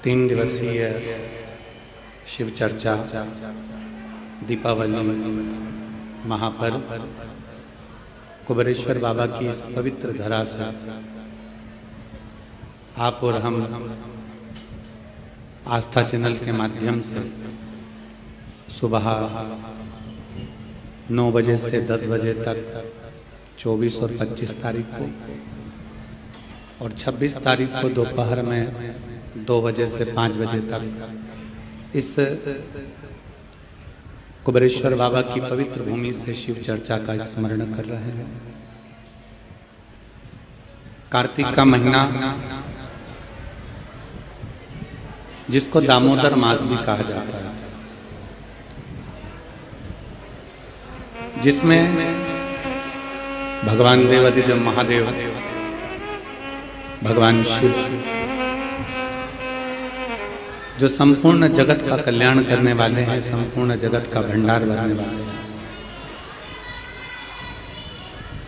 तीन दिवसीय शिव चर्चा दीपावली महापर्व कुबेरेश्वर बाबा की इस पवित्र धरा से आप और हम आस्था चैनल के माध्यम से सुबह 9 बजे से 10 बजे तक 24 और 25 तारीख को और 26 तारीख को दोपहर में 2 बजे से 5 बजे तक इस कुबेरेश्वर बाबा की पवित्र भूमि से शिव चर्चा का स्मरण कर रहे हैं। कार्तिक का महीना जिसको दामोदर मास भी कहा जाता है, जिसमें भगवान देवाधिदेव महादेव भगवान शिव जो संपूर्ण जगत का कल्याण करने वाले हैं, संपूर्ण जगत का भंडार भरने वाले हैं,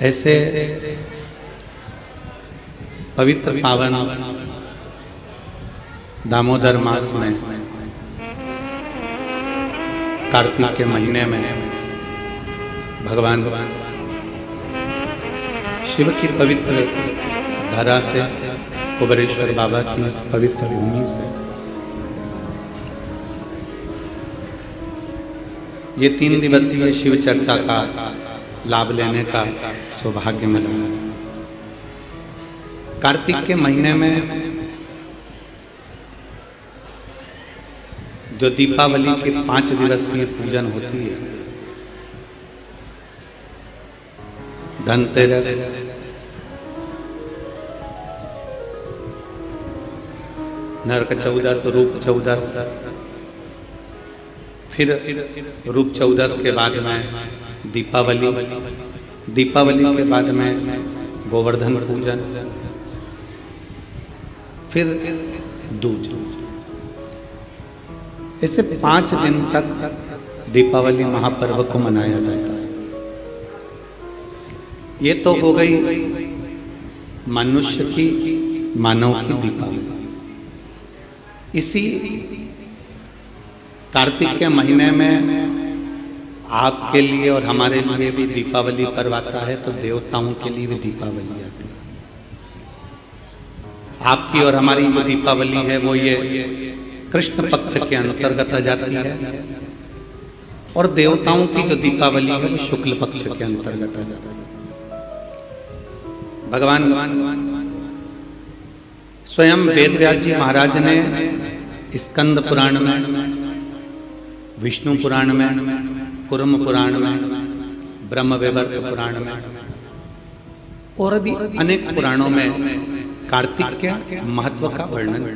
ऐसे पवित्र पावन दामोदर मास में कार्तिक के महीने में भगवान शिव की पवित्र धरा से कुबेरेश्वर बाबा की इस पवित्र भूमि से ये 3 दिवसीय शिव चर्चा का लाभ लेने का सौभाग्य मिला है। कार्तिक के महीने में जो दीपावली के 5 दिवसीय पूजन होती है, धनतेरस, नरक चौदस, रूप चौदस, फिर रूप चौदस के बाद में दीपावली, दीपावली के बाद में गोवर्धन पूजन, फिर दूज। इससे 5 दिन तक दीपावली महापर्व को मनाया जाता है। ये तो हो गई मनुष्य की, मानव की दीपावली। इसी कार्तिक के महीने में आपके लिए और हमारे लिए भी दीपावली पर्व आता है, तो देवताओं के लिए भी दीपावली आती है। आपकी और हमारी जो दीपावली है वो ये कृष्ण पक्ष के अंतर्गत आ जाती है, और देवताओं की जो दीपावली है वो शुक्ल पक्ष के अंतर्गत आ जाती है। भगवान स्वयं वेदव्यास जी महाराज ने स्कंद पुराण में, विष्णु पुराण में, कुर्म पुराण में, ब्रह्म वैवर्त पुराण में और भी अनेक पुराणों में कार्तिक के महत्व का वर्णन है।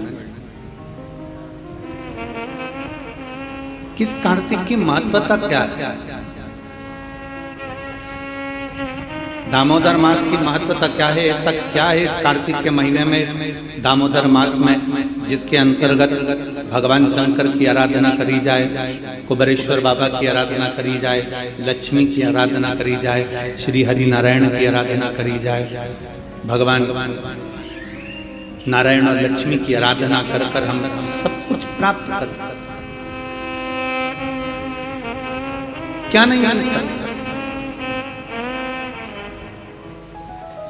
किस कार्तिक की महत्वता क्या है? दामोदर मास की महत्वता क्या है? ऐसा क्या है इस कार्तिक के महीने में, इस दामोदर मास में, जिसके अंतर्गत भगवान शंकर की आराधना करी जाए, कुबेरेश्वर बाबा की आराधना करी जाए, लक्ष्मी की आराधना करी जाए, श्री हरि नारायण की आराधना करी जाए। भगवान नारायण और लक्ष्मी की आराधना कर कर हम सब कुछ प्राप्त कर सकते, क्या नहीं मिल सकता?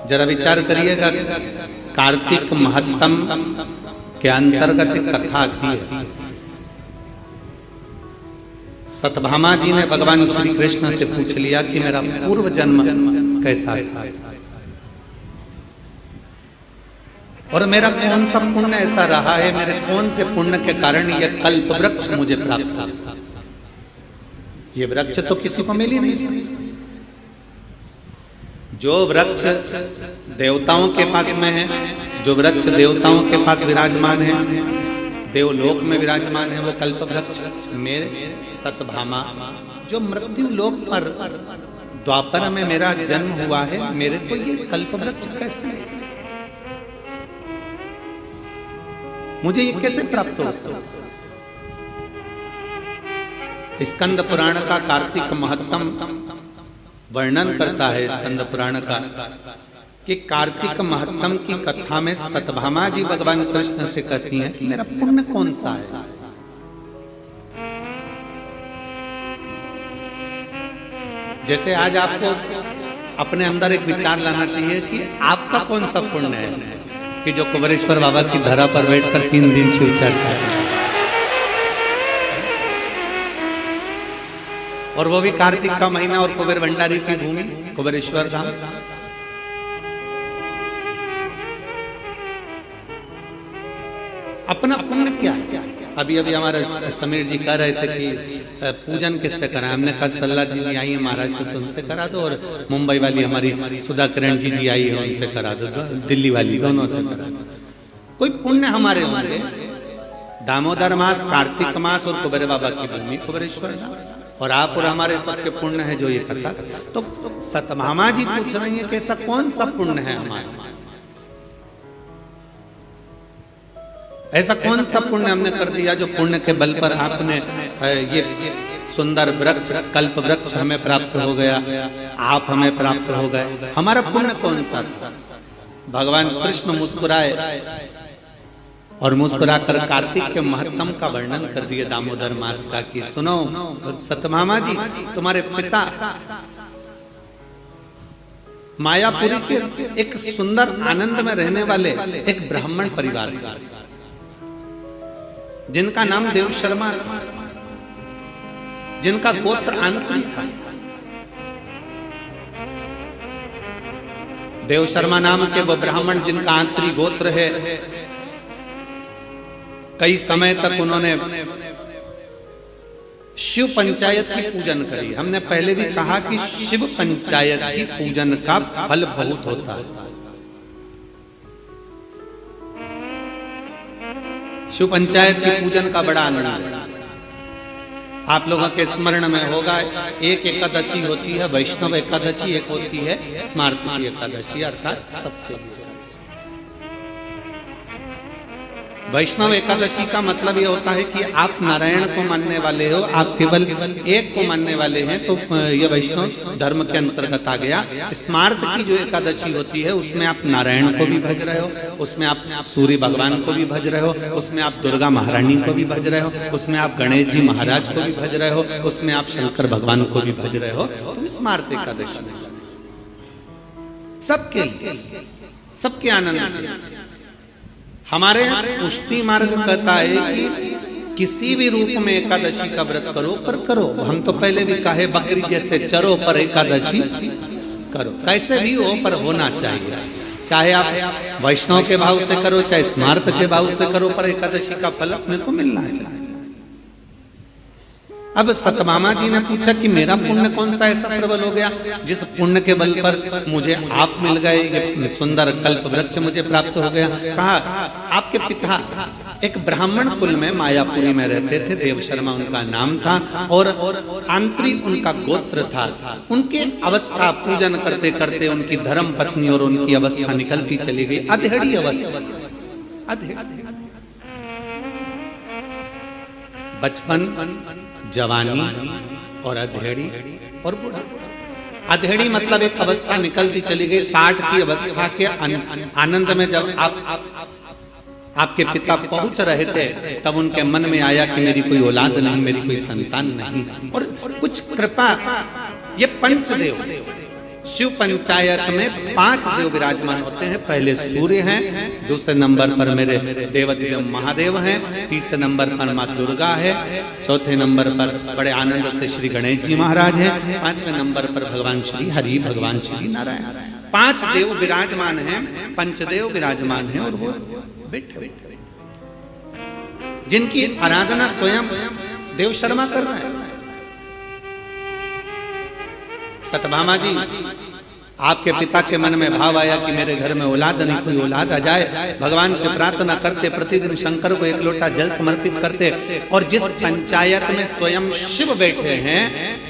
जरा विचार करिएगा, कार्तिक महत्तम के अंतर्गत कथा आती है। सतभामा जी ने भगवान श्री कृष्ण से पूछ लिया कि मेरा पूर्व जन्म कैसा था और मेरा कौन सा पुण्य ऐसा रहा है, मेरे कौन से पुण्य के कारण यह कल्प वृक्ष मुझे प्राप्त हुआ। ये वृक्ष तो किसी को मिल ही नहीं सकता। जो वृक्ष देवताओं के पास में है, जो वृक्ष देवताओं के पास विराजमान है, देवलोक में विराजमान है, वो कल्प वृक्ष मेरे सतभामा, जो मृत्यु लोक पर द्वापर में मेरा जन्म हुआ है, मेरे को ये कल्प वृक्ष कैसे, मुझे ये कैसे प्राप्त हो? स्कंद पुराण का कार्तिक महत्तम वर्णन करता है। स्कंद पुराण का कि कार्तिक महत्तम की कथा में सतभामा जी भगवान कृष्ण से कहती हैं कि मेरा पुण्य कौन सा है। जैसे आज आपको अपने अंदर एक विचार लाना चाहिए कि आपका कौन सा पुण्य है कि जो कुबेरेश्वर बाबा की धरा पर बैठकर 3 दिन शिव चर्चा है, और वो भी कार्तिक का महीना और कुबेर भंडारी की भूमि कुबेरेश्वर धाम। अपना पुण्य क्या है? अभी अभी हमारे समीर जी कह रहे थे कि पूजन किससे करा। हमने कहा सल्ला जी आई है महाराष्ट्र से, उनसे करा दो, और मुंबई वाली हमारी सुधा किरण जी आई है, उनसे करा दो, दिल्ली वाली दोनों से करा दो। कोई पुण्य हमारे होंगे। दामोदर मास, कार्तिक मास और कुबेर बाबा की भूमि कुबेरेश्वर धाम, और आप और हमारे सबके पुण्य है जो ये कथा। तो सतभामा जी पूछ रही है कि ऐसा कौन सा पुण्य है हमारा, ऐसा कौन सा पुण्य हमने कर दिया जो पुण्य के बल पर आपने ये सुंदर वृक्ष, कल्प वृक्ष हमें प्राप्त हो गया, आप हमें प्राप्त हो गए। हमारा पुण्य कौन सा था? भगवान कृष्ण मुस्कुराए और मुस्कुराकर कार्तिक के महत्तम का वर्णन कर दिए दामोदर मास का कि सुनो सतभामा जी, तुम्हारे पिता मायापुरी के एक सुंदर आनंद में रहने वाले एक ब्राह्मण परिवार से, जिनका नाम देव शर्मा था, जिनका गोत्र आंत्री था। देव शर्मा नाम के वो ब्राह्मण जिनका आंत्री गोत्र है, कई समय तक उन्होंने शिव पंचायत की पूजन करी। हमने पहले भी कहा कि शिव पंचायत की पूजन का फल बहुत होता है। शिव पंचायत के पूजन का बड़ा आनंद है। आप लोगों के स्मरण में होगा, एक एकादशी होती है वैष्णव एकादशी, एक होती है स्मार्ती एकादशी, अर्थात सबसे। वैष्णव एकादशी का मतलब ये होता है कि आप नारायण को मानने वाले हो, आप केवल एक को मानने वाले हैं, तो ये वैष्णव धर्म के अंतर्गत आ गया। स्मार्त की जो एकादशी होती है उसमें आप नारायण को भी भज रहे हो, उसमें आप सूर्य भगवान को भी भज रहे हो, उसमें आप दुर्गा महारानी को भी भज रहे हो, उसमें आप गणेश जी महाराज को भी भज रहे हो, उसमें आप शंकर भगवान को भी भज रहे हो। तो स्मार्त एकादशी सबके लिए, सबके आनंद। हमारे पुष्टि मार्ग कहता है कि किसी भी रूप में एकादशी का व्रत करो, पर करो। हम तो पहले भी कहे बकरी जैसे चरो पर एकादशी करो, कैसे भी हो पर होना चाहिए। चाहे आप वैष्णव के भाव से करो, चाहे स्मार्त के भाव से करो, पर एकादशी का फल अपने को मिलना चाहिए। अब सतभामा जी ने पूछा कि मेरा पुण्य कौन सा ऐसा प्रबल हो गया जिस पुण्य के बल पर मुझे आप मिल गए, ये सुंदर कल्प वृक्ष मुझे प्राप्त हो गया। कहा आपके पिता एक ब्राह्मण कुल में मायापुरी में रहते थे, देव शर्मा उनका नाम था, और आंत्री उनका गोत्र था। उनकी अवस्था पूजन करते करते उनकी धर्म पत्नी और उनकी अवस्था निकलती चली गई, अधेड़ी अवस्था। बचपन, जवानी और अधेड़ी और बूढ़ा। अधेड़ी मतलब एक अवस्था निकलती चली गई। 60 की अवस्था के आनंद में जब आपके पिता पहुंच रहे थे, तब उनके मन में आया कि मेरी कोई औलाद नहीं, मेरी कोई संतान नहीं, और कुछ कृपा। ये पंचदेव शिव पंचायत में 5 देव विराजमान होते हैं। पहले सूर्य हैं, दूसरे नंबर पर मेरे देवाधिदेव महादेव हैं, तीसरे नंबर पर माँ दुर्गा है, चौथे नंबर पर बड़े आनंद से श्री गणेश जी महाराज हैं, 5वें नंबर पर भगवान श्री हरि, भगवान श्री नारायण। 5 देव विराजमान हैं, पंचदेव विराजमान हैं, और वो बैठे जिनकी आराधना स्वयं देव शर्मा कर रहे हैं। सतभामा जी, आपके पिता के मन में भाव आया कि मेरे घर में औलाद नहीं, कोई औलाद आ जाए। भगवान से प्रार्थना करते, प्रतिदिन शंकर को 1 लोटा जल समर्पित करते, और जिस पंचायत में स्वयं शिव बैठे हैं,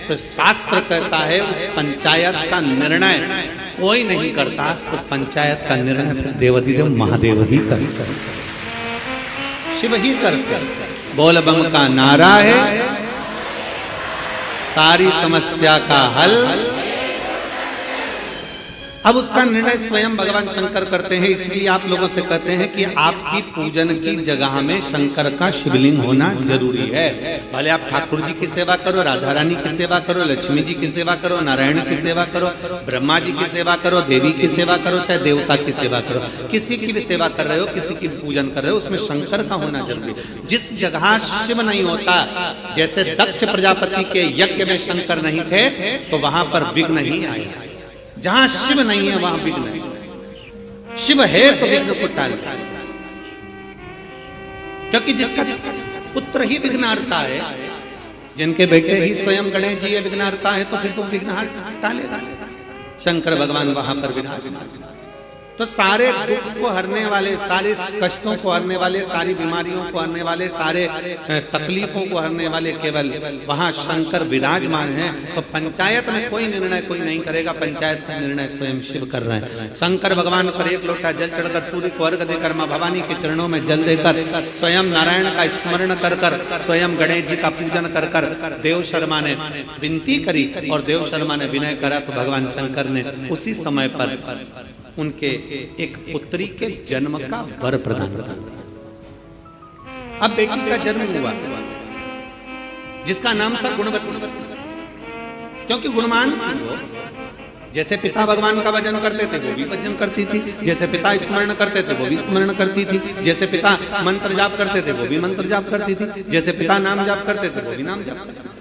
तो शास्त्र कहता है उस पंचायत का निर्णय कोई नहीं करता, उस पंचायत का निर्णय फिर देवाधिदेव महादेव ही करते, शिव ही करते। बोल बम का नारा है, सारी समस्या का हल। अब उसका निर्णय स्वयं भगवान शंकर करते हैं। इसलिए आप लोगों से कहते हैं कि आपकी पूजन की जगह में शंकर का शिवलिंग होना जरूरी है। भले आप ठाकुर जी की सेवा करो, राधा रानी की सेवा करो, लक्ष्मी जी की सेवा करो, नारायण की सेवा करो, ब्रह्मा जी की सेवा करो, देवी की सेवा करो, चाहे देवता की सेवा करो, किसी की भी सेवा कर रहे हो, किसी की पूजन कर रहे हो, उसमें शंकर का होना जरूरी है। जिस जगह शिव नहीं होता, जैसे दक्ष प्रजापति के यज्ञ में शंकर नहीं थे, तो वहां पर विघ्न नहीं आए। जहां शिव नहीं है वहां विघ्न है। शिव है तो विघ्न को टाल, क्योंकि जिसका पुत्र ही विघ्नहर्ता है, जिनके बेटे ही स्वयं गणेश जी विघ्नहर्ता है, तो फिर तो विघ्न टालेगा। शंकर भगवान वहां पर विराजमान। तो सारे दुख को हरने वाले, सारे कष्टों को हरने वाले, सारी बीमारियों को हरने वाले, सारे तकलीफों को हरने वाले केवल वहां शंकर विराजमान हैं। तो पंचायत में कोई निर्णय कोई नहीं करेगा, पंचायत का निर्णय स्वयं शिव कर रहे हैं। शंकर भगवान पर एक लोटा जल चढ़कर, सूर्य को अर्घ देकर, मां भवानी के चरणों में जल देकर, स्वयं नारायण का स्मरण कर कर, स्वयं गणेश जी का पूजन कर कर देव शर्मा ने विनती करी और देव शर्मा ने विनय करा, तो भगवान शंकर ने उसी समय पर उनके एक पुत्री के जन्म का वर प्रदान कर दिया। अब बेटी का जन्म हुआ जिसका नाम था गुणवती, क्योंकि गुणवान थी वो। जैसे पिता भगवान का भजन करते थे वो भी भजन करती थी, जैसे पिता स्मरण करते थे वो भी स्मरण करती थी, जैसे पिता मंत्र जाप करते थे वो भी मंत्र जाप करती थी, जैसे पिता नाम जाप करते थे वो भी नाम जाप करती थी।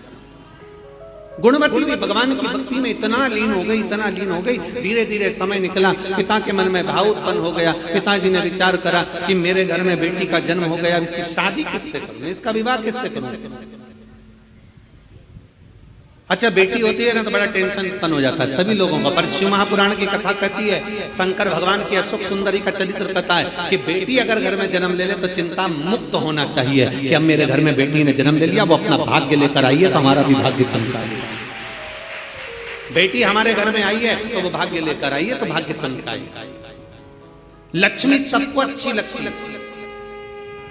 गुणवती भी भगवान की भक्ति में इतना लीन हो गई, इतना लीन हो गई। धीरे धीरे समय निकला, पिता के मन में भाव उत्पन्न हो गया। पिताजी ने विचार करा कि मेरे घर में बेटी का जन्म हो गया, इसकी शादी किससे करूं, इसका विवाह किससे करूं। अच्छा, बेटी होती है ना तो बड़ा टेंशन उत्पन्न हो जाता है सभी लोगों का। पर शिव महापुराण की कथा कहती है, शंकर भगवान की अशोक सुंदरी का चरित्र कहता है कि बेटी अगर घर में जन्म ले ले तो चिंता मुक्त होना चाहिए कि अब मेरे घर में बेटी ने जन्म ले लिया, वो अपना भाग्य लेकर आई है तो हमारा भी भाग्य चमका है। बेटी हमारे घर में आई है तो वो भाग्य लेकर आई है तो भाग्य चमकाए। लक्ष्मी सबको अच्छी लगती।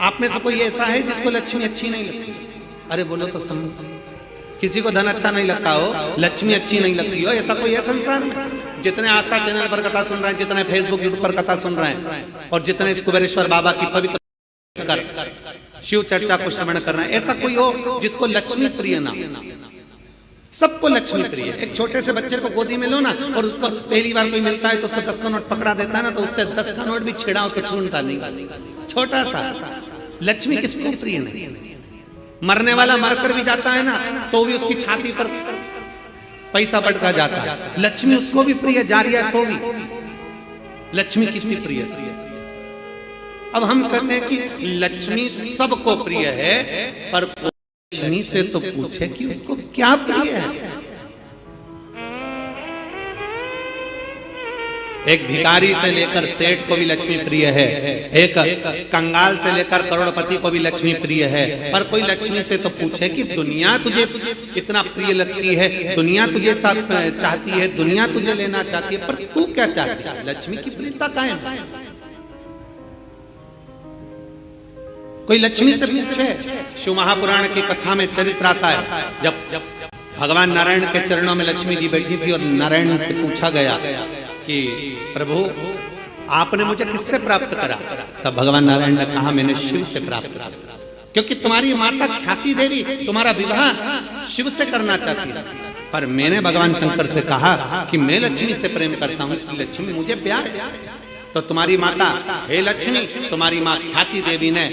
आप में से कोई ऐसा है जिसको लक्ष्मी अच्छी नहीं लगती? अरे बोलो तो समझ। किसी को धन अच्छा नहीं लगता हो, लक्ष्मी अच्छी नहीं लगती हो, ऐसा कोई है संसार में? जितने आस्था चैनल पर कथा सुन रहे हैं, जितने फेसबुक यूट्यूब पर कथा सुन रहे हैं, और जितने इस कुबेरेश्वर बाबा की पवित्र कर शिव चर्चा को श्रवण कर रहे हैं, ऐसा कोई हो जिसको लक्ष्मी प्रिय ना? सबको लक्ष्मी प्रिय। एक छोटे से बच्चे को गोदी में लो ना, और उसको पहली बार कोई मिलता है तो उसको 10 का नोट पकड़ा देता है ना, तो उससे 10 का नोट भी छेड़ा के छूटता नहीं। छोटा सा लक्ष्मी किसको प्रिय नहीं? मरने वाला मरकर भी जाता है ना तो भी उसकी छाती पर पैसा बढ़ता जाता है। लक्ष्मी उसको भी प्रिय जा रही है तो भी लक्ष्मी किसकी प्रिय? अब हम कहते हैं कि लक्ष्मी सबको प्रिय है, पर लक्ष्मी से तो पूछे कि उसको क्या प्रिय है। एक भिखारी से लेकर सेठ को भी लक्ष्मी प्रिय है, एक कंगाल से लेकर करोड़पति को भी लक्ष्मी प्रिय है, पर कोई लक्ष्मी से तो पूछे कि दुनिया तुझे इतना प्रिय लगती है, दुनिया तुझे चाहती है, दुनिया तुझे लेना चाहती है, पर तू क्या चाहती है? लक्ष्मी की प्रियता कायम है। कोई लक्ष्मी से पूछे? शिव महापुराण की कथा में चरित्र आता है, जब भगवान नारायण के चरणों में लक्ष्मी जी बैठी थी और नारायण से पूछा गया कि प्रभु आपने मुझे किससे प्राप्त करा? तब भगवान नारायण ने कहा मैंने शिव से प्राप्त करा, क्योंकि तुम्हारी माता ख्याति देवी तुम्हारा विवाह शिव से करना चाहती है, पर मैंने भगवान शंकर से कहा कि मैं लक्ष्मी से प्रेम करता हूं, इसलिए लक्ष्मी मुझे प्यार है। तो तुम्हारी माता हे लक्ष्मी, तुम्हारी माँ ख्याति देवी ने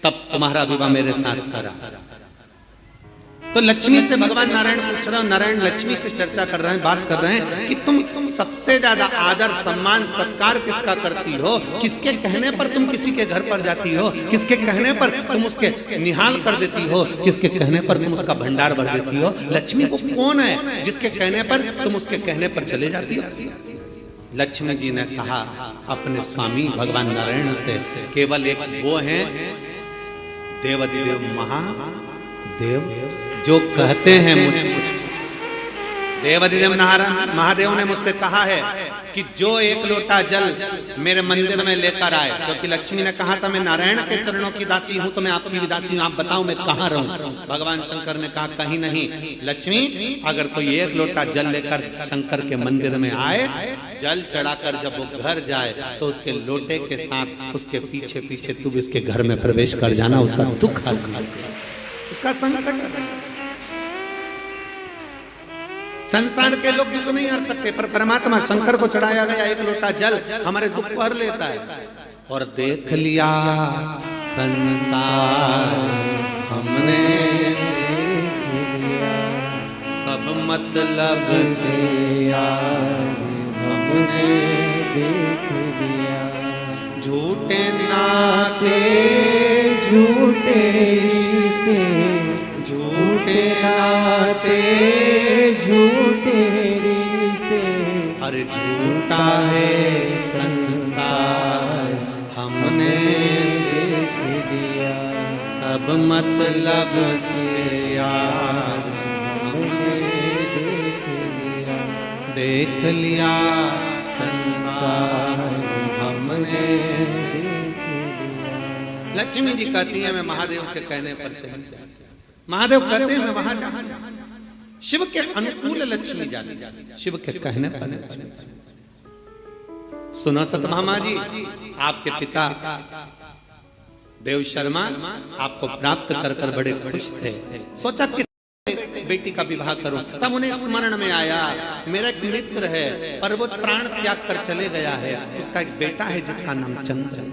तब तुम्हारा विवाह मेरे साथ करा। तो लक्ष्मी से भगवान नारायण पूछ रहे हैं, नारायण लक्ष्मी से चर्चा कर रहे हैं, बात कर रहे हैं कि तुम सबसे ज्यादा आदर सम्मान सत्कार किसका करती हो? किसके कहने पर तुम किसी के घर पर जाती हो? किसके कहने पर तुम उसके निहाल कर देती हो? किसके कहने पर तुम उसका भंडार भर देती हो? लक्ष्मी वो कौन है जिसके कहने पर तुम उसके कहने पर चले जाती हो? लक्ष्मी जी ने कहा अपने स्वामी भगवान नारायण से, केवल एक वो है देवाधिदेव महादेव जो कहते हैं मुझसे, देवाधिदेव नारायण महादेव ने मुझसे कहा है कि जो एक लोटा जल मेरे मंदिर में लेकर आए, क्योंकि लक्ष्मी ने कहा था मैं नारायण के चरणों की दासी हूं, तो मैं आपकी भी दासी हूं, आप बताओ मैं कहाँ रहूं। भगवान शंकर ने कहा कहीं नहीं लक्ष्मी, अगर कोई एक लोटा जल लेकर शंकर के मंदिर में आए, जल चढ़ाकर जब वो घर जाए तो उसके लोटे के साथ उसके पीछे पीछे तू भी उसके घर में प्रवेश कर जाना, उसका दुख हल, उसका संकट। संसार के लोग दुख नहीं हर सकते, पर परमात्मा शंकर को चढ़ाया गया एक लोटा जल हमारे दुख को हर लेता है। और देख लिया संसार हमने, सब मतलब के यार हमने देख लिया, झूठे नाते झूठे रिश्ते, झूठे नाते झूठे रिश्ते, अरे झूठा है संसार हमने देख लिया, सब मतलब के यार हमने देख लिया संसार हमने देख लिया। लक्ष्मी जी कहती है मैं महादेव के कहने पर चली जाती, महादेव कहते हैं मैं वहां जाऊं, शिव के अनुकूल लक्ष्मी जाती, शिव के कहने पर लक्ष्मी। सुनो सतभामा जी, आपके पिता देव शर्मा आपको प्राप्त कर कर बड़े खुश थे, सोचा किस बेटी का विवाह करूं, तब उन्हें स्मरण में आया मेरा एक मित्र है पर वो प्राण त्याग कर चले गया है, उसका एक बेटा है जिसका नाम चंद्र है,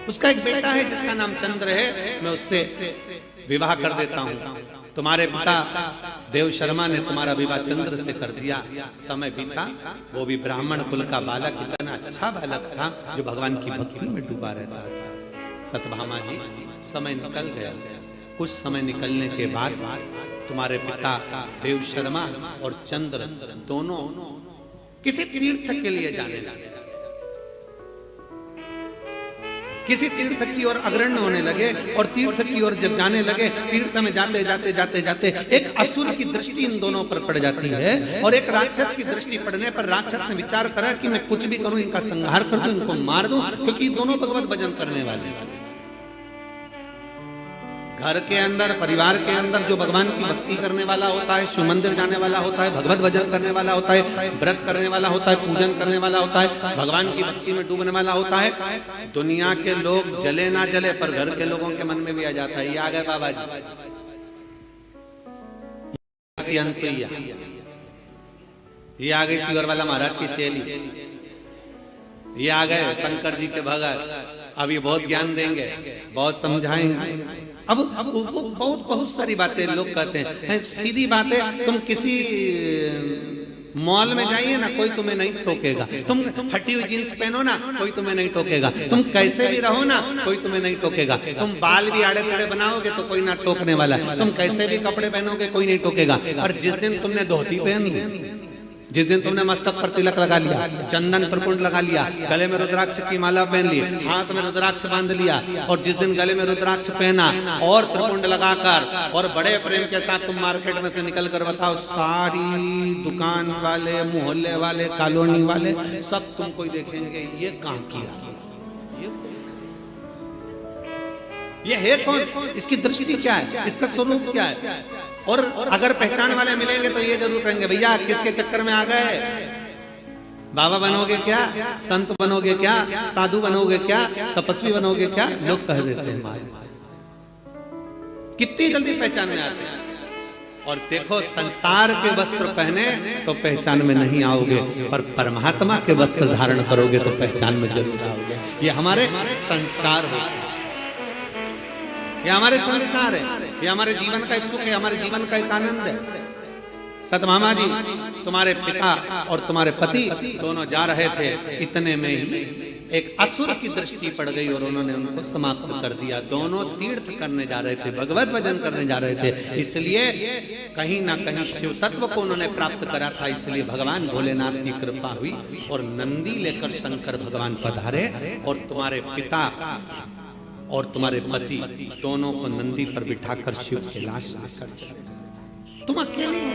उसका एक बेटा है जिसका नाम चंद्र है, मैं उससे विवाह कर देता हूं। तुम्हारे पिता देव शर्मा ने तुम्हारा विवाह चंद्र से कर दिया, समय बीता, वो भी ब्राह्मण कुल का बालक, इतना अच्छा बालक था जो भगवान की भक्ति में डूबा रहता था। सतभामा जी समय निकल गया, कुछ समय निकलने के बाद तुम्हारे पिता देव शर्मा और चंद्र दोनों किसी तीर्थ के लिए जाने लगे, किसी तीर्थ की ओर अग्रणी होने लगे, और तीर्थ की ओर जब जाने लगे, तीर्थ में जाते जाते जाते जाते एक असुर की दृष्टि इन दोनों पर पड़ जाती है, और एक राक्षस की दृष्टि पड़ने पर राक्षस ने विचार करा कि मैं कुछ भी करूं, इनका संहार कर दूं, इनको मार दूं, क्योंकि दोनों भगवत भजन करने वाले हैं। घर के अंदर, परिवार के अंदर जो भगवान की भक्ति करने वाला होता है, शिव मंदिर जाने वाला होता है, भगवत भजन करने वाला होता है, व्रत करने वाला होता है, पूजन करने वाला होता है, भगवान की भक्ति में डूबने वाला होता है, दुनिया के लोग जले ना जले पर घर के लोगों के मन में भी आ जाता है, ये आ गए बाबा जी, अनसुईया, ये आ गई शिवर वाला महाराज की चेली, ये आ गए शंकर जी के भगत, अब ये बहुत ज्ञान देंगे, बहुत समझाएंगे। अब वो बहुत सारी बातें लोग कहते हैं, सीधी बातें, तुम किसी मॉल में जाइए ना, कोई तुम्हें नहीं टोकेगा, तुम फटी हुई जींस पहनो ना, कोई तुम्हें नहीं टोकेगा, तुम कैसे भी रहो ना, कोई तुम्हें नहीं टोकेगा, तुम बाल भी आड़े टेढ़े बनाओगे तो कोई ना टोकने वाला है, तुम कैसे भी कपड़े पहनोगे कोई नहीं टोकेगा। और जिस दिन तुमने धोती पहन ली, जिस दिन तुमने मस्तक पर तिलक लगा लिया, चंदन त्रिपुंड लगा लिया, गले में रुद्राक्ष की माला पहन ली, हाथ में रुद्राक्ष बांध लिया, और जिस दिन गले में रुद्राक्ष पहना और त्रिपुंड लगाकर और बड़े प्रेम के साथ तुम मार्केट में से निकल कर बताओ, सारी दुकान वाले, मोहल्ले वाले, कॉलोनी वाले सब तुमको ही देखेंगे, ये कहाँ किया, ये है कौन, इसकी दृष्टि क्या है, इसका स्वरूप क्या है। और अगर पहचान वाले मिलेंगे तो ये जरूर कहेंगे भैया किसके चक्कर में आ गए, बाबा बनोगे क्या, संत बनोगे क्या, साधु बनोगे क्या, तपस्वी बनोगे क्या, लोग कह देते हैं, कितनी जल्दी पहचान में आते हैं। और देखो संसार के वस्त्र पहने तो पहचान में नहीं आओगे, पर परमात्मा के वस्त्र धारण करोगे तो पहचान में जरूर आओगे। ये हमारे संस्कार होते हैं, ये हमारे संस्कार है, ये हमारे जीवन का एक सुख है, हमारे जीवन का एक आनंद है। सतभामा जी, तुम्हारे पिता और तुम्हारे पति दोनों जा रहे थे, इतने में ही एक असुर की दृष्टि पड़ गई और उन्होंने उनको समाप्त कर दिया। दोनों तीर्थ करने जा रहे थे, भगवत भजन करने जा रहे थे, इसलिए कहीं ना कहीं शिव तत्व को उन्होंने प्राप्त करा था, इसलिए भगवान भोलेनाथ की कृपा हुई और नंदी लेकर शंकर भगवान पधारे और तुम्हारे पिता और तुम्हारे पति दोनों को नंदी पर बिठाकर शिव कैलाश लेकर चले। तुम अकेले हो।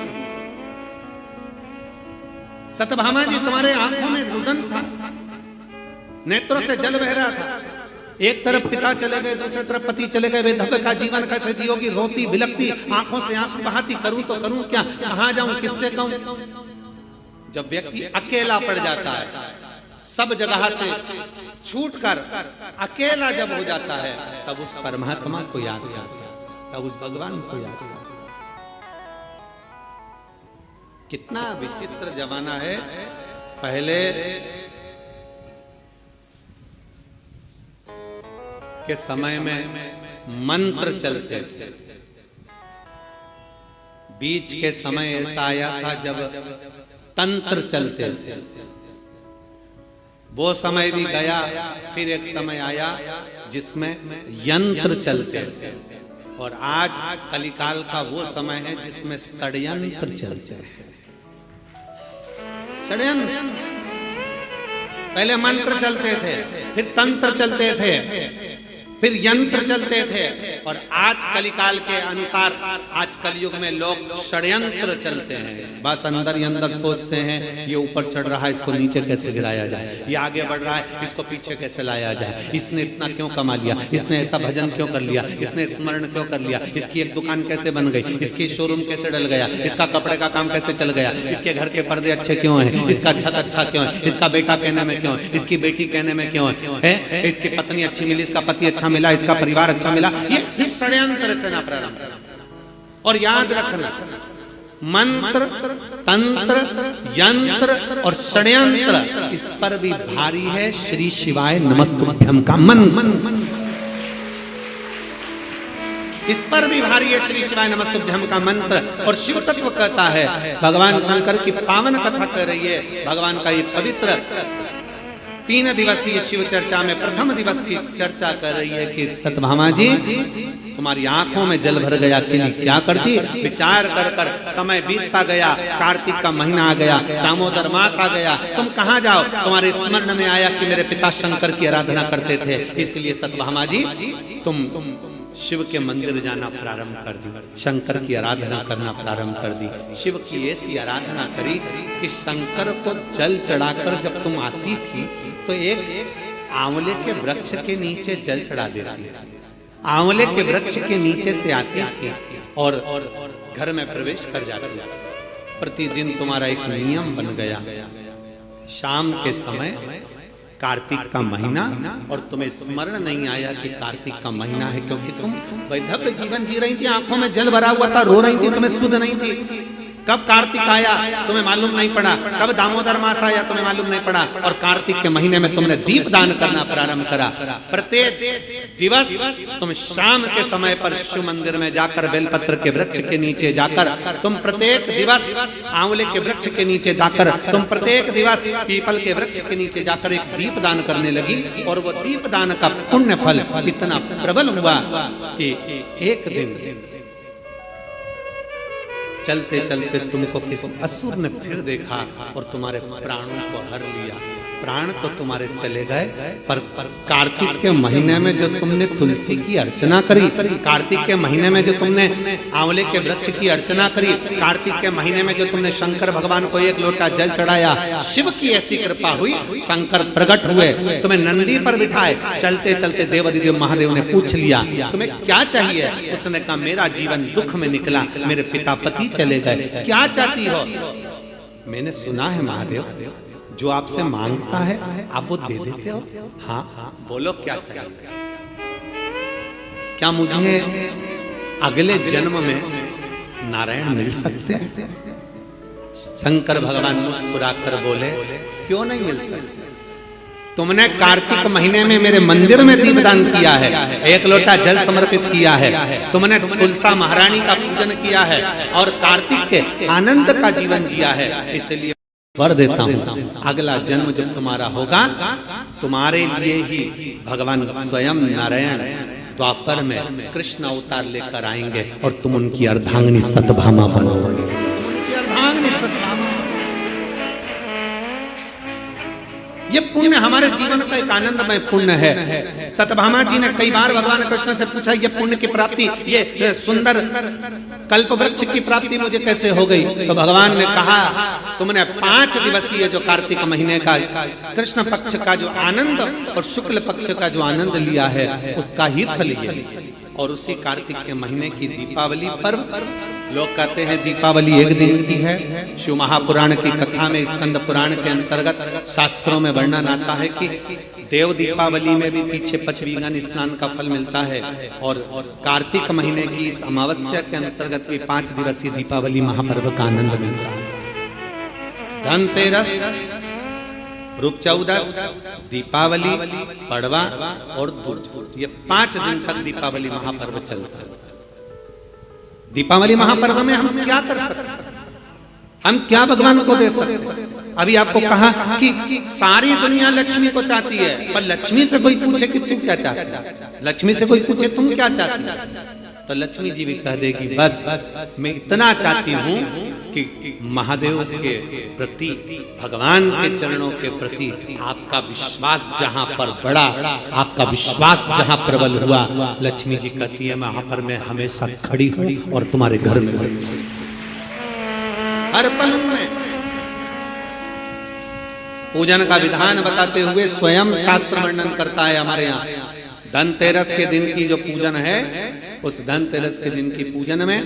सत्यभामा जी, तुम्हारे आंखों में रुदन था, नेत्रों से जल बह रहा था। एक तरफ पिता चले गए, दूसरी तरफ पति चले गए। विधवा का जीवन कैसे जियोगी? रोती बिलखती, आंखों से आंसू बहाती, करूं तो करूं क्या, कहां जाऊं, किससे कहूं। जब व्यक्ति अकेला पड़ जाता है, सब जगह से छूटकर अकेला जब हो जाता है, तब उस परमात्मा को याद करता है, तब उस भगवान को याद करता है। कितना विचित्र जमाना है। पहले के समय में मंत्र चलते थे। बीच के समय ऐसा आया था जब तंत्र चलते थे। वो समय भी गया, फिर एक समय आया जिसमें यंत्र चलते थे। और आज कलिकाल का वो समय है जिसमें षड्यंत्र चलते हैं। षड्यंत्र, पहले मंत्र चलते थे, फिर तंत्र चलते थे, फिर यंत्र चलते थे। और आज कलिकाल के अनुसार आज कलयुग में लोग षड्यंत्र चलते हैं। बस अंदर ही अंदर सोचते हैं, ये ऊपर चढ़ रहा है, इसको नीचे कैसे गिराया जाए, ये आगे बढ़ रहा है, इसको पीछे कैसे लाया जाए, इसने इतना क्यों कमा लिया, इसने ऐसा भजन क्यों कर लिया, इसने स्मरण क्यों कर लिया, इसकी एक दुकान कैसे बन गई, इसकी शोरूम कैसे डल गया, इसका कपड़े का काम कैसे चल गया, इसके घर के पर्दे अच्छे क्यों हैं, इसका छत अच्छा क्यों है, इसका बेटा कहने में क्यों है, इसकी बेटी कहने में क्यों है, इसकी पत्नी अच्छी मिली, इसका पति अच्छा मिला, इसका परिवार अच्छा मिला। ये फिर षड्यंत्र रचना प्रारंभ। और याद रखना, मंत्र, तंत्र, यंत्र और षड्यंत्र, इस पर भी भारी है श्री शिवाय नमस्तुभ्यम का मन। इस पर भी भारी है श्री शिवाय नमस्तुभ्यम का मंत्र। और शिव तत्व कहता है, भगवान शंकर की पावन कथा कर रही है। भगवान का ये पवित्र 3 दिवसीय शिव चर्चा में प्रथम दिवस की चर्चा कर रही है कि सत्यभामा जी, तुम्हारी आंखों में जल भर गया कि क्या करती। विचार कर कर समय बीतता गया, कार्तिक का महीना आ गया, दामोदर मास आ गया, तुम कहां जाओ। तुम्हारे स्मरण में आया कि मेरे पिता शंकर की आराधना करते थे, इसलिए सत्यभामा जी तुम शिव के मंदिर जाना प्रारंभ कर दी, शंकर की आराधना करना प्रारंभ कर दी। शिव की ऐसी आराधना करी कि शंकर को जल चढ़ाकर जब तुम आती थी तो एक आंवले के वृक्ष के नीचे जल चढ़ा देती थी। आंवले के वृक्ष के नीचे से आती थी और घर में प्रवेश कर जाती थी। प्रतिदिन तुम्हारा एक नियम बन गया, शाम के समय कार्तिक का महीना, और तुम्हें स्मरण नहीं आया कि कार्तिक का महीना है, क्योंकि तुम वैधव्य जीवन जी रही थी, आंखों में जल भरा हुआ था, रो रही थी, तुम्हें सुध नहीं थी। कब कार्तिक आया तुम्हें मालूम नहीं पड़ा, कब दामोदर मास आया तुम्हें मालूम नहीं पड़ा। और कार्तिक के महीने में तुमने दीप दान करना प्रारंभ करा। प्रत्येक दिवस तुम शाम के समय पर शिव मंदिर में जाकर बेलपत्र के वृक्ष के नीचे जाकर, तुम प्रत्येक दिवस आंवले के वृक्ष के नीचे जाकर, तुम प्रत्येक दिवस पीपल के वृक्ष के नीचे जाकर एक दीप दान करने लगी। और वो दीप दान का पुण्य फल इतना प्रबल हुआ कि एक दिन चलते चलते तुमको किसी असुर ने फिर देखा और तुम्हारे प्राणों को हर लिया। प्राण तो तुम्हारे चले गए, पर कार्तिक के महीने में जो तुमने तुलसी की अर्चना करी, कार्तिक के महीने में जो तुमने आंवले के वृक्ष की अर्चना करी, कार्तिक के महीने में जो तुमने शंकर भगवान को एक लोटा जल चढ़ाया, शिव की ऐसी कृपा हुई, शंकर प्रकट हुए, तुम्हें नंदी पर बिठाए। चलते चलते देवाधिदेव महादेव ने पूछ लिया तुम्हें क्या चाहिए। उसने कहा मेरा जीवन दुख में निकला, मेरे पिता पति चले गए, क्या चाहती हो। मैंने सुना है महादेव जो आपसे मांगता है आप वो दे देते हो। हाँ हाँ बोलो क्या चाहिए। क्या मुझे अगले जन्म में नारायण मिल सकते हैं। शंकर भगवान मुस्कुराकर बोले क्यों नहीं मिल सकते। तुमने कार्तिक महीने में मेरे मंदिर में दीपदान किया है, एक लोटा जल समर्पित किया है, तुमने तुलसा महारानी का पूजन किया है और कार्तिक के आनंद का जीवन जिया है। इसलिए वर देता हूँ अगला जन्म जब तुम्हारा होगा, तुम्हारे लिए ही भगवान स्वयं नारायण द्वापर में कृष्ण अवतार लेकर आएंगे और तुम उनकी अर्धांगिनी सत्यभामा बनोगे। ये पुण्य हमारे जीवन का एक आनंदमय पुण्य है। सत्यभामा जी ने कई बार भगवान कृष्ण से पूछा, ये पुण्य की प्राप्ति, ये सुंदर कल्प वृक्ष की प्राप्ति मुझे कैसे हो गई? तो भगवान ने कहा, तुमने 5 दिवसीय जो कार्तिक महीने का कृष्ण पक्ष का जो आनंद और शुक्ल पक्ष का जो आनंद लिया है, उसका ही फल ये। और उसी कार्तिक के महीने की दीपावली पर्व, लोग कहते हैं दीपावली एक दिन की है। शिव महापुराण की कथा में, स्कंद पुराण के अंतर्गत शास्त्रों में वर्णन आता है कि देव दीपावली में भी पीछे पचवीगन स्नान का फल मिलता है, और कार्तिक महीने की इस अमावस्या के अंतर्गत भी 5 दिवसीय दीपावली महापर्व का आनंद मिलता है। धनतेरस, रूप चौदस, दीपावली, पड़वा और दूज, ये 5 दिन तक दीपावली महापर्व चलता है। दीपावली महापर्व में हम क्या कर सकते हैं? हम क्या भगवान को दे सकते हैं? अभी आपको कहा कि सारी दुनिया लक्ष्मी को चाहती है, पर लक्ष्मी से कोई पूछे कि तू क्या चाहता है, लक्ष्मी से कोई पूछे तुम क्या चाहती है, तो लक्ष्मी जी भी कह देगी, बस मैं इतना चाहती हूँ कि महादेव के प्रति, भगवान के चरणों के प्रति आपका विश्वास जहाँ पर बढ़ा, आपका विश्वास जहाँ प्रबल हुआ, लक्ष्मी जी कहती है वहां पर मैं हमेशा खड़ी हूँ और तुम्हारे घर में हर पल में। पूजन का विधान बताते हुए स्वयं शास्त्र वर्णन करता है हमारे यहाँ। धनतेरस के दिन की जो पूजन है, उस धनतेरस के दिन की पूजन में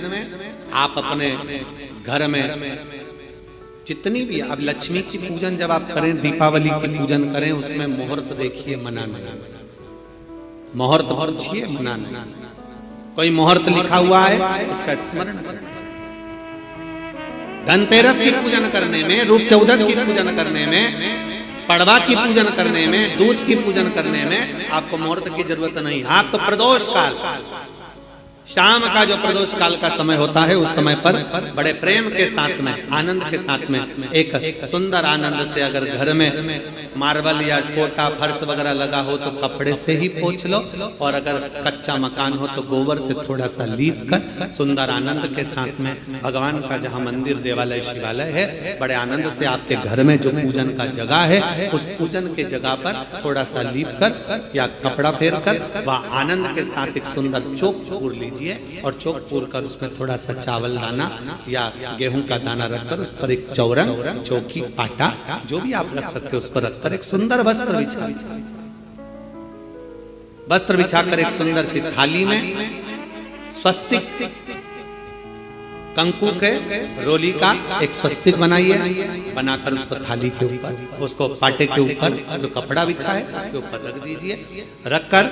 आप अपने घर में जितनी भी, अब लक्ष्मी की पूजन जब आप करें, दीपावली की पूजन करें, उसमें मुहूर्त देखिए, मनाना, मुहूर्त पूछिए, मनाना। कोई मुहूर्त लिखा हुआ है उसका स्मरण करें। धनतेरस की पूजन करने में, रूप चौदस की पूजन करने में, पड़वा की पूजन करने में, दूज की पूजन करने में आपको मुहूर्त की जरूरत नहीं। आप तो प्रदोष काल, शाम का जो प्रदोष काल का समय होता है, उस समय पर बड़े प्रेम के साथ में, आनंद के साथ में, एक सुंदर आनंद से, अगर घर में मार्बल या कोटा फर्श वगैरह लगा हो तो कपड़े से ही पोंछ लो, और अगर कच्चा मकान हो तो गोबर से थोड़ा सा लीप कर सुंदर आनंद के साथ में, भगवान का जहाँ मंदिर, देवालय, शिवालय है, बड़े आनंद से आपके घर में जो पूजन का जगह है, उस पूजन के जगह पर थोड़ा सा लीप कर या कपड़ा फेर कर वह आनंद के साथ एक सुंदर चौक पूर लीजिए, और चौक पूर कर उसमें थोड़ा सा चावल दाना या गेहूं का दाना रखकर उस पर एक चौरंग, चौकी, पाटा, जो भी आप रख सकते हो उसको रखकर एक सुंदर वस्त्र बिछाकर एक सुंदर सी थाली में स्वस्तिक, कंकु के रोली का एक स्वस्तिक बनाइए, बनाकर उसको थाली के ऊपर, उसको पाटे के ऊपर जो कपड़ा बिछा है उसके ऊपर रख दीजिए। रखकर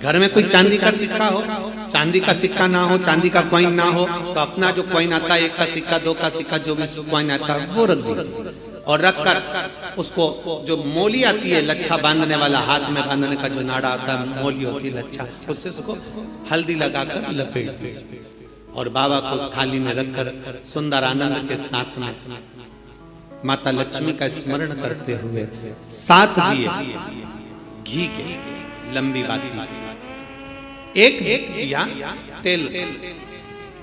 घर में कोई चांदी का सिक्का हो, चांदी का सिक्का ना हो, चांदी का कॉइन ना हो, तो अपना जो कॉइन आता है, 1 का सिक्का, 2 का सिक्का, जो भी कॉइन आता है वो रख दीजिए। और रखकर उसको, जो मोली आती है लच्छा बांधने वाला, हाथ में बांधने का जो नाड़ा आता है, मोली होती है लच्छा, उससे उसको हल्दी लगाकर लपेट दीजिए और बाबा को उस थाली में रखकर सुंदर आनंद के साथ में माता लक्ष्मी का स्मरण करते हुए 7 दिए घी के, लंबी बाती, एक दिया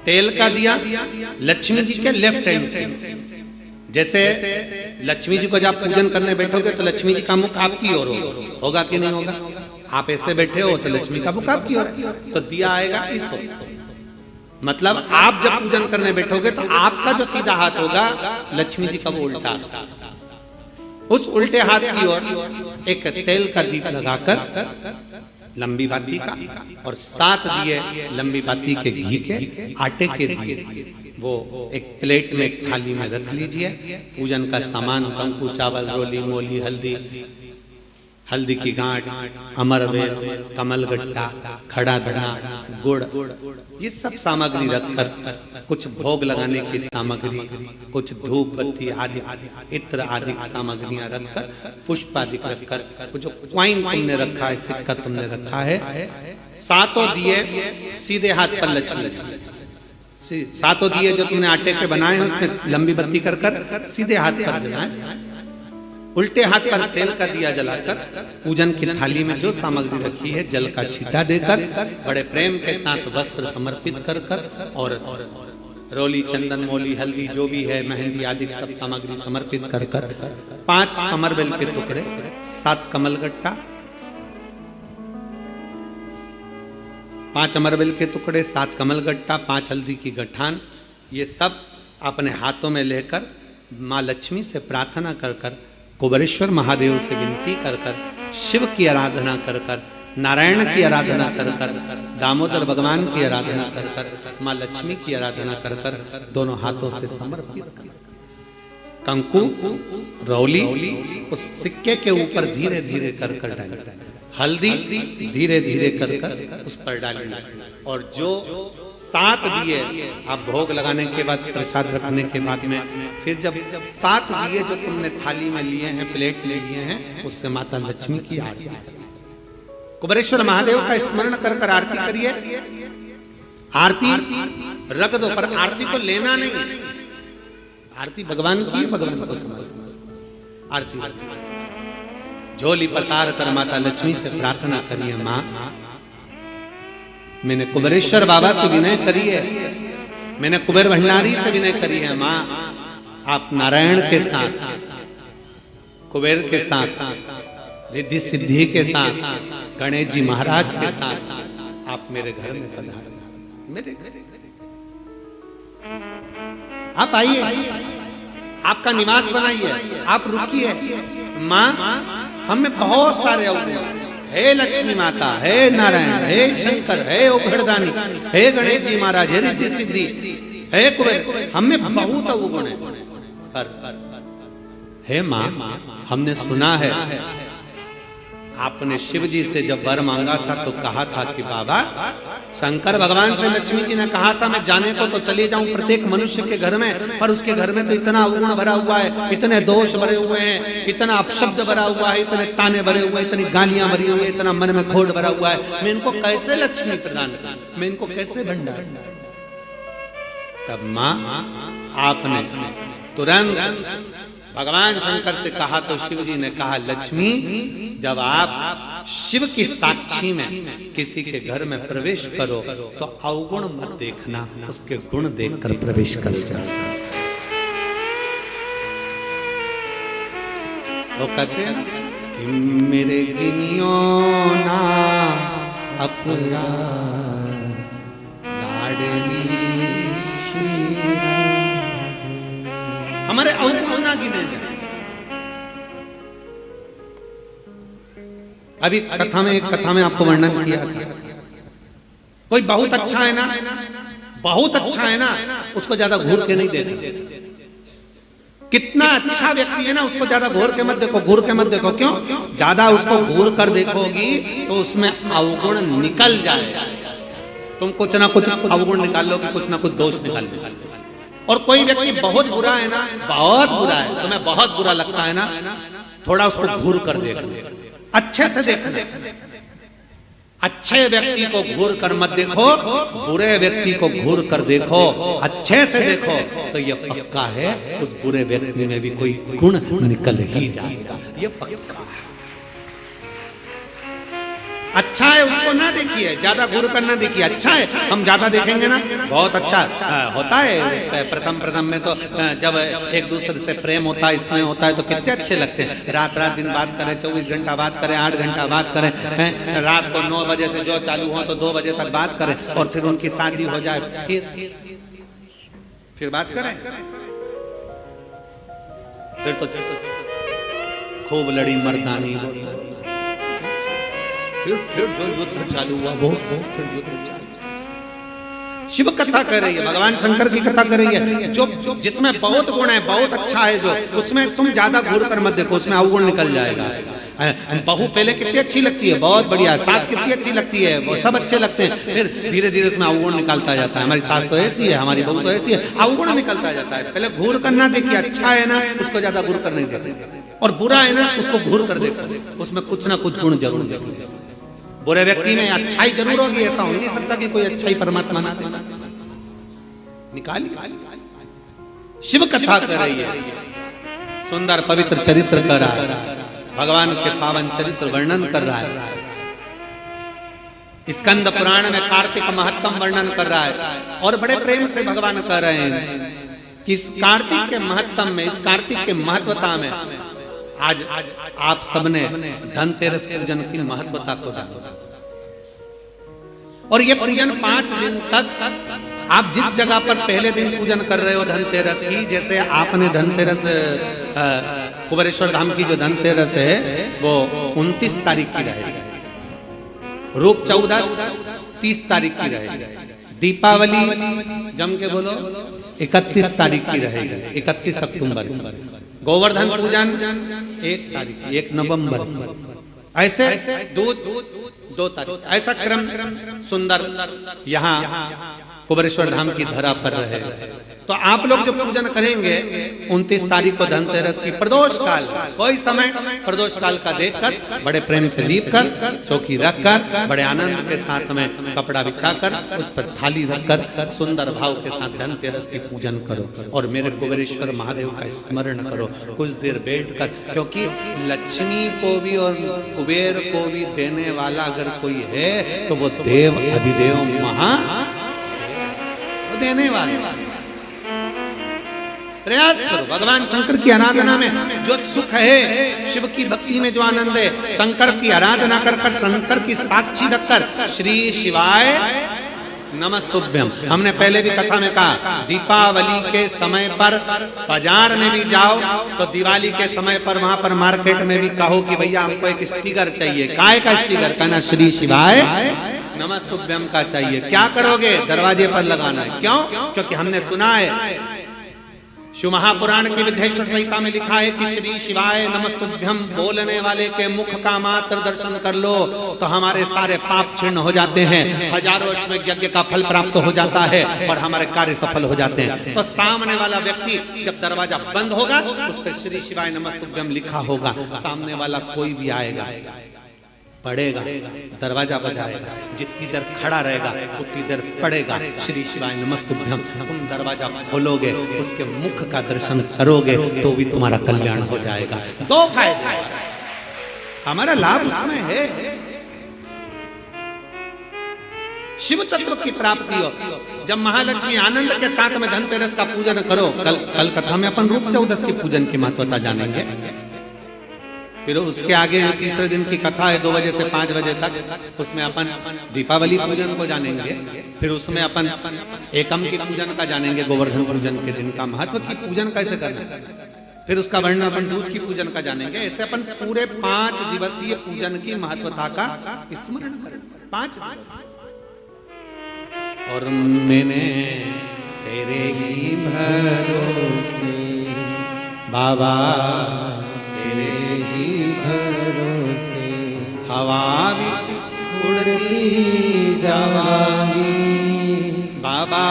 तेल का दिया लक्ष्मी जी के लेफ्ट हैंड। जैसे लक्ष्मी जी को जब पूजन करने बैठोगे तो लक्ष्मी जी का मुख आपकी ओर होगा कि नहीं होगा? आप ऐसे बैठे हो तो लक्ष्मी का मुख आपकी ओर, तो दिया आएगा इस ओर। मतलब आप जब पूजन करने बैठोगे तो आपका जो सीधा हाथ होगा, लक्ष्मी जी का वो उल्टा, उस उल्टे हाथ की ओर एक तेल का दीप लगाकर लंबी बाती का, और 7 दिए लंबी बाती के घी के, आटे के दिए, वो एक प्लेट में, एक थाली में रख लीजिए। पूजन का सामान, कंकु, चावल, रोली, मोली, हल्दी की गांठ, अमरवेल, कमलगट्टा, खड़ा धना, गुड़, ये सब सामग्री रखकर, कुछ भोग लगाने की सामग्री, कुछ धूप बत्ती आदि, इत्र आदि सामग्रियां रखकर, पुष्प आदि रखकर, जो कॉइन तुमने रखा है, सिक्का तुमने रखा है, 7 दिए सीधे हाथ पर लक्ष्मी, 7 दिए जो तुमने आटे के बनाए हैं उसमें लंबी बत्ती कर सीधे हाथ पर जलाएं। उल्टे हाथ पर तेल का दिया जलाकर पूजन की थाली में जो सामग्री रखी है, जल का छींटा देकर, बड़े प्रेम के साथ वस्त्र समर्पित कर और रोली, चंदन, मोली, हल्दी, जो भी है, मेहंदी आदि सब सामग्री समर्पित कर 5 अमरवेल के टुकड़े 7 कमलगट्टा, 5 अमरबेल के टुकड़े, 7 कमलगट्टा, 5 हल्दी की गठान, ये सब अपने हाथों में लेकर माँ लक्ष्मी से प्रार्थना कर कर, कुबेरेश्वर महादेव से विनती कर कर, शिव की आराधना कर कर, नारायण की आराधना कर कर, दामोदर भगवान की आराधना कर कर, माँ लक्ष्मी की आराधना कर कर, दोनों हाथों से समर्पित कर, कंकु रौली उस सिक्के के ऊपर धीरे धीरे कर कर डाल, हल्दी धीरे धीरे कर कर उस पर डालना, और जो 7 दिए आप भोग लगाने के बाद, प्रसाद रखने के बाद में, फिर जब 7 दिए जो तुमने थाली में लिए हैं, प्लेट ले लिए हैं, उससे माता लक्ष्मी की आरती, कुबेरेश्वर महादेव का स्मरण कर कर आरती करिए। आरती रख दो, पर आरती को लेना नहीं, आरती भगवान की, भगवान को समझ। आरती झोली पसार कर माता लक्ष्मी से प्रार्थना करिए, माँ मैंने कुबेरेश्वर बाबा से विनय करी है, मैंने कुबेर भंडारी से विनय करी है, माँ आप नारायण के साथ, कुबेर के साथ, रिद्धि सिद्धि के साथ, गणेश जी महाराज के साथ आप मेरे घर में पधारो, मेरे घर आप आइए, आपका निवास बनाइए, आप रुकिए। माँ हम में बहुत सारे अवगुण, हे लक्ष्मी माता, हे नारायण, हे शंकर, हे उघड़दानी, हे गणेश जी महाराज, हे रिद्धि सिद्धि, हे कुबेर, हम में बहुत अवगुण है, पर हे माँ हमने सुना है आपने शिव जी से जब वर मांगा था तो कहा था कि बाबा, शंकर भगवान से लक्ष्मी जी ने कहा था मैं जाने को तो चले जाऊं प्रत्येक मनुष्य के घर में, पर उसके घर में तो इतना अवगुण भरा हुआ है, इतने दोष भरे हुए हैं, इतना अपशब्द भरा हुआ है, इतने ताने भरे हुए, इतनी गालियां भरी हुई है, इतना मन में खोट भरा हुआ है, मैं इनको कैसे लक्ष्मी प्रदान करूं, मैं इनको कैसे भंडार। तब माँ आपने तुरंत भगवान शंकर से कहा तो शिव जी ने कहा, लक्ष्मी जब आप शिव की साक्षी में किसी के घर में प्रवेश करो तो अवगुण मत देखना, उसके गुण देखकर प्रवेश कर जाओ। वो कहते हैं कि मेरे गिनियो ना अपराध लाडली, हमारे अवगुण ना गिने जाए। अभी कथा में आपको वर्णन किया था, कोई बहुत अच्छा है ना, बहुत अच्छा है ना, उसको ज्यादा घूर के नहीं देखो। कितना अच्छा व्यक्ति है ना, उसको ज्यादा घूर के मत देखो, घूर के मत देखो। क्यों? ज्यादा उसको घूर कर देखोगी तो उसमें अवगुण निकल जाएगा। तुम कुछ ना कुछ अवगुण निकाल लो कि कुछ ना कुछ दोष निकाल लो। और कोई व्यक्ति बहुत बुरा है ना, बहुत बुरा है, तुम्हें बहुत बुरा लगता है ना, थोड़ा उसको घूर कर देखो, अच्छे से देखो। अच्छे व्यक्ति को घूर कर मत देखो, बुरे व्यक्ति को घूर कर देखो, अच्छे से देखो, तो ये पक्का है उस बुरे व्यक्ति में भी कोई गुण निकल ही जाएगा, ये पक्का है। अच्छा है उसको ना देखिए, ज्यादा घूर कर ना देखिए। अच्छा है, हम ज्यादा देखेंगे ना, बहुत अच्छा होता है। प्रथम में तो जब एक दूसरे से प्रेम होता है, स्नेह होता है, तो कितने अच्छे लगते हैं। रात दिन बात करें, 24 घंटा बात करें, 8 घंटा बात करें, रात को 9 बजे से जो चालू हो तो 2 बजे तक बात करें, और फिर उनकी शादी हो जाए, फिर बात करें, फिर तो खूब लड़ी मर्दानी होता है। फिर जो युद्ध चालू हुआ वो फिर युद्ध चालू। शिव कथा कर रही है, भगवान शंकर की कथा कर रही है। जो जिसमें बहुत गुण है, बहुत अच्छा है, जो उसमें तुम ज्यादा घूर कर मत देखो, उसमें अवगुण निकल जाएगा। बहू पहले कितनी अच्छी लगती है, बहुत बढ़िया, सास कितनी अच्छी लगती है, वो सब अच्छे लगते हैं, फिर धीरे धीरे उसमें अवगुण निकलता जाता है। हमारी सास तो ऐसी है, हमारी बहू तो ऐसी है, अवगुण निकलता जाता है। पहले घूर कर ना देखिए, अच्छा है ना उसको ज्यादा घूर कर नहीं देखो, और बुरा है ना उसको घूर कर देखो, उसमें कुछ ना कुछ गुण जरूर देखो। बुरे व्यक्ति में अच्छाई जरूर होगी, ऐसा हो नहीं सकता कि कोई अच्छाई परमात्मा ना निकाली। शिव कथा कर रही है, सुंदर पवित्र चरित्र कर रहा है, भगवान के पावन चरित्र वर्णन कर रहा है। स्कंद पुराण में कार्तिक महत्तम वर्णन कर रहा है, और बड़े प्रेम से भगवान कह रहे हैं कि इस कार्तिक के महत्तम में, इस कार्तिक के महत्वता में आज आप सबने धनतेरस पूजन की महत्वता को जाना, और ये पूजन 5 दिन तक आप जिस जगह पर पहले दिन पूजन कर रहे हो धनतेरस की, जैसे आपने धनतेरस कुबेरेश्वर धाम की जो धनतेरस है वो 29 तारीख की रहेगी, रूप 14 30 तारीख की रहेगी, दीपावली जम के बोलो 31 तारीख की रहेगी, 31 अक्टूबर, गोवर्धन पूजन 1 तारीख, 1 नवंबर, ऐसे 2 तारीख, ऐसा क्रम सुंदर यहाँ कुबेरेश्वर धाम की धरा पर रहे। तो आप लोग जो पूजन करेंगे 29 तारीख को धनतेरस की प्रदोष काल, कोई समय प्रदोष काल का देखकर बड़े प्रेम से लीप कर चौकी रखकर बड़े आनंद के साथ में कपड़ा बिछाकर उस पर थाली रखकर सुंदर भाव के साथ धनतेरस की पूजन करो और मेरे कुबेरेश्वर महादेव का स्मरण करो कुछ देर बैठकर, क्योंकि लक्ष्मी को भी और कुबेर को भी देने वाला अगर कोई है तो वो देव अधिदेव महा देने वाले। प्रयास करो भगवान शंकर की आराधना में जो सुख है, शिव की भक्ति में जो आनंद है, शंकर की आराधना कर कर शंकर की साक्षी रखकर श्री शिवाय नमस्तुभ्यम। हमने पहले भी कथा में कहा दीपावली के समय पर बाजार में भी जाओ तो दिवाली के समय पर वहां पर मार्केट में भी कहो कि भैया हमको एक स्टिकर चाहिए, काय का स्टिकर, कहना श्री शिवाय नमस्तुभ्यम का चाहिए। क्या करोगे? दरवाजे पर लगाना है। क्यों? क्योंकि हमने सुना है शिव महापुराण की विघ्नेश्वर संहिता में लिखा है कि श्री शिवाय नमस्तुभ्यम बोलने वाले के मुख का मात्र दर्शन कर लो तो हमारे सारे पाप क्षीण हो जाते हैं, हजारों अश्वमेध यज्ञ का फल प्राप्त हो जाता है और हमारे कार्य सफल हो जाते हैं। तो सामने वाला व्यक्ति जब दरवाजा बंद होगा उस पर श्री शिवाय नमस्तुभ्यम लिखा होगा, सामने वाला कोई भी आएगा पढ़ेगा, दरवाजा बजाएगा, जितनी देर खड़ा रहेगा उतनी देर पढ़ेगा श्री शिवाय नमस्तुभ्यम। तुम दरवाजा खोलोगे, उसके मुख का दर्शन करोगे तो भी तुम्हारा कल्याण हो जाएगा। 2 फायदे, हमारा लाभ उसमें है, शिव तत्व की प्राप्ति हो। जब महालक्ष्मी आनंद के साथ में धनतेरस का पूजन करो, कल कथा में अपन रूप 14 की पूजन की महत्वता जानेंगे। फिर उसके आगे तीसरे दिन की कथा है 2 बजे से 5 बजे तक, उसमें अपन दीपावली पूजन को जानेंगे। फिर उसमें अपन एकम की पूजन का जानेंगे, गोवर्धन पूजन के दिन का महत्व की पूजन कैसे करना। फिर उसका वर्णन अपन दूज की पूजन का जानेंगे। ऐसे अपन पूरे 5 दिवसीय पूजन की महत्वता का स्मरण करेंगे। 5 और मैंने तेरे ही भरोसे बाबा तेरे ही भरोसे हवा बिच उड़ती जावांगी बाबा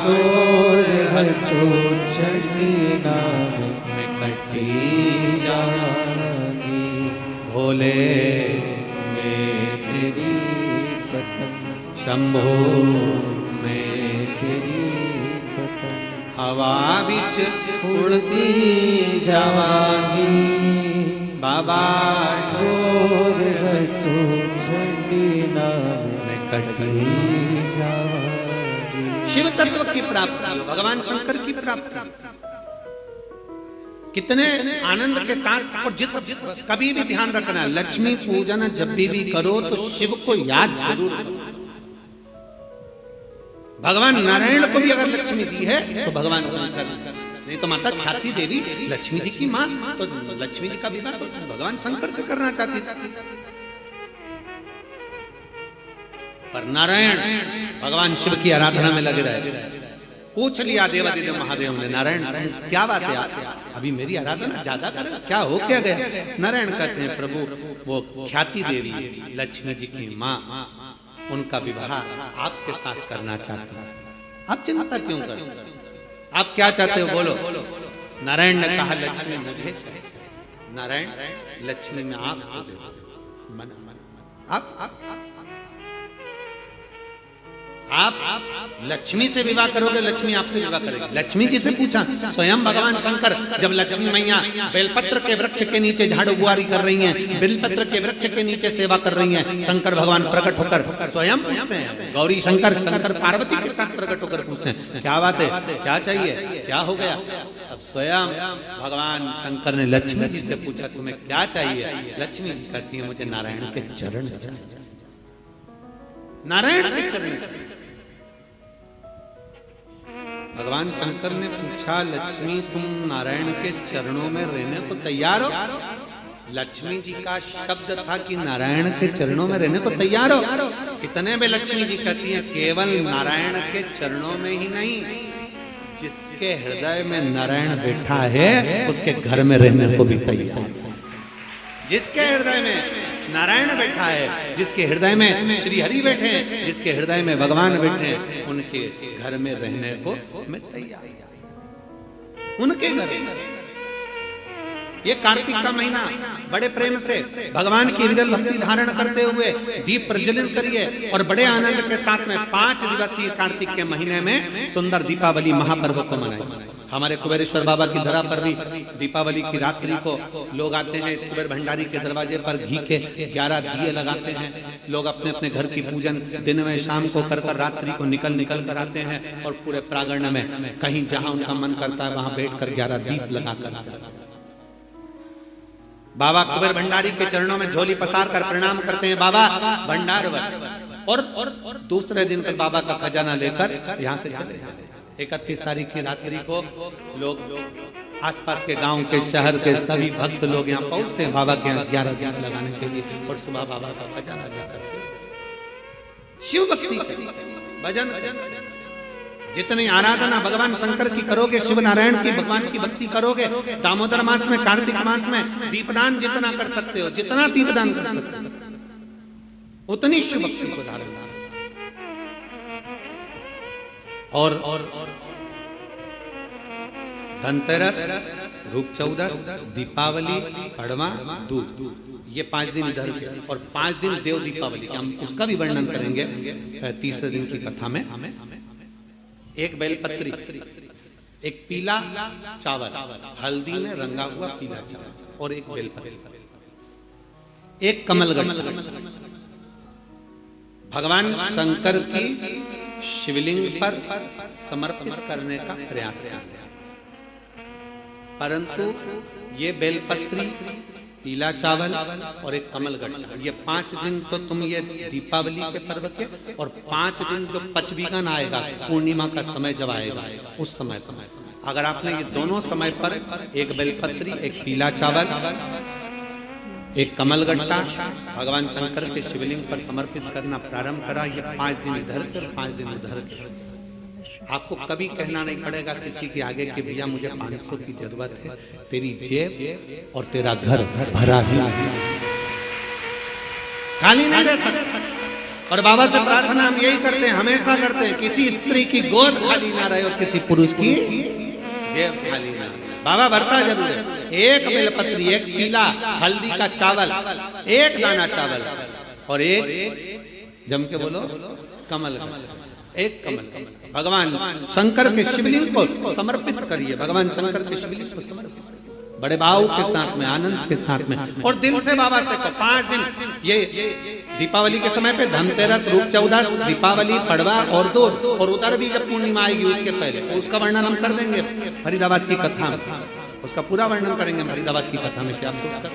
डोर हर तो चढ़ती ना मैं कटी जावांगी भोले मैं तेरी पतंग शंभो मैं तेरी पतंग हवा बिच उड़ती जावांगी बाबा डोर है तो झंडी ना मैं कटी जावांगी। शिव तत्व की प्राप्ति, भगवान शंकर की प्राप्ति कितने आनंद के साथ। और जिस कभी भी ध्यान रखना, लक्ष्मी पूजन जब भी करो तो शिव को याद जरूर करो। भगवान नारायण को भी अगर लक्ष्मी दी है तो भगवान शंकर, नहीं तो माता ख्याति देवी लक्ष्मी जी की मां, तो लक्ष्मी जी का विवाह तो भगवान शंकर से करना चाहती थी। पर नारायण भगवान शिव की आराधना में लगे रहे। पूछ लिया देवादिदेव महादेव ने, नारायण क्या बात है, अभी मेरी आराधना ज्यादा कर, क्या हो क्या गया? नारायण कहते हैं प्रभु वो ख्याति देवी लक्ष्मी जी की मां, उनका विवाह आपके साथ करना चाहते हैं। आप चिंता क्यों करते हैं? आप क्या चाहते हो बोलो। नारायण ने कहा लक्ष्मी मुझे चाहिए। नारायण लक्ष्मी में आपको दे दो, आप आप लक्ष्मी से विवाह करोगे, लक्ष्मी आपसे विवाह करेगी। लक्ष्मी जी से पूछा स्वयं भगवान शंकर, जब लक्ष्मी मैया बेलपत्र के वृक्ष के नीचे झाड़ू बुआरी कर रही हैं, बेलपत्र के वृक्ष के नीचे सेवा कर रही हैं, शंकर भगवान प्रकट होकर स्वयं पूछते हैं, गौरी शंकर, शंकर पार्वती के साथ प्रकट होकर पूछते हैं क्या बात है, क्या चाहिए, क्या हो गया। अब स्वयं भगवान शंकर ने लक्ष्मी जी से पूछा तुम्हें क्या चाहिए। लक्ष्मी जी कहती है मुझे नारायण के चरण, नारायण के चरण। भगवान शंकर ने पूछा लक्ष्मी तुम नारायण के चरणों में रहने को तैयार हो। लक्ष्मी जी का शब्द था कि नारायण के चरणों में रहने को तैयार हो। इतने में लक्ष्मी जी कहती हैं केवल नारायण के चरणों में ही नहीं, जिसके हृदय में नारायण बैठा है उसके घर में रहने को भी तैयार। जिसके हृदय में नारायण बैठा है, जिसके हृदय में श्री हरि बैठे हैं, जिसके हृदय में भगवान बैठे हैं, उनके घर में रहने को मैं तैयार। उनके घर, ये कार्तिक का महीना बड़े प्रेम से भगवान की विरल भक्ति धारण करते हुए दीप प्रज्वलित करिए और बड़े आनंद के साथ में 5 दिवसीय कार्तिक के महीने में सुंदर दीपावली महापर्व को मनाएं। हमारे कुबेरेश्वर बाबा की धरा पर भी दीपावली की रात्रि को लोग आते हैं, इस कुबेर भंडारी के दरवाजे पर घी के 11 दिए लगाते हैं। लोग अपने अपने घर की पूजन दिन में शाम को कर रात्रि को निकल कर आते हैं और पूरे प्रांगण में कहीं जहां उनका मन करता है वहां बैठकर 11 दीप लगा कर बाबा कुबेर भंडारी के चरणों में झोली पसार कर प्रणाम करते हैं, बाबा भंडार और दूसरे दिन तक बाबा का खजाना लेकर यहाँ से चले जाते हैं। 31 तारीख की रात्रि को लोग आसपास के गांव के शहर के सभी भक्त लोग यहाँ पहुंचते हैं बाबा के 11 दीप लगाने के लिए और सुबह बाबा का खजाना जाकर शिव भक्ति भजन। जितनी आराधना भगवान शंकर की करोगे, शिव नारायण की भगवान की भक्ति करोगे, दामोदर मास में, कार्तिक मास में दीपदान जितना कर सकते हो, जितना दीपदान कर सकते हो उतनी शिव भक्ति को धारण। और धनतेरस, रूप चौदस, दीपावली, पड़वा, दूज, ये 5 दिन इधर के और 5 दिन देव दीपावली के, हम उसका भी वर्णन करेंगे तीसरे दिन की कथा में। एक बेलपत्री, एक पीला चावल, हल्दी में रंगा हुआ पीला चावल और एक बेलपत्री, एक कमलगट्टा भगवान शंकर की शिवलिंग पर समर्पित करने का प्रयास है। परंतु ये बेलपत्री, पीला चावल और एक कमलगट्टा, ये 5 दिन तो तुम ये दीपावली के पर्व के और 5 दिन जो पचवीगन आएगा, पूर्णिमा का समय जब आएगा, उस समय अगर आपने ये दोनों समय पर एक बेलपत्री, एक पीला चावल, एक कमलगट्टा भगवान शंकर के शिवलिंग पर समर्पित करना प्रारंभ करा, ये 5 दिन इधर के 5 दिन उधर के, आपको कभी कहना नहीं पड़ेगा किसी के आगे कि भैया मुझे 500 की जरूरत है, तेरी जेब और तेरा घर भरा ही खाली नहीं रह सकता। और बाबा से प्रार्थना हम यही करते हैं, हमेशा करते हैं, किसी स्त्री की गोद खाली ना रहे और किसी पुरुष की जेब खाली ना रहे। बाबा भरता जरूर है। एक बेलपत्री, एक पीला हल्दी का चावल, एक दाना चावल और एक जम के बोलो कमल, एक कमल भगवान शंकर के शिवलिंग को समर्पित करिए। भगवान शंकर के शिवलिंग को समर्पित बड़े भाव के साथ में, आनंद के साथ में और दिल से बाबा से 5 दिन ये दीपावली के समय पे धनतेरस, रूप चौदस, दीपावली, पड़वा और दूज और उधर भी जब पूर्णिमा आएगी उसके पहले, उसका वर्णन हम कर देंगे फरीदाबाद की कथा में, उसका पूरा वर्णन करेंगे फरीदाबाद की कथा में। क्या आपको उसका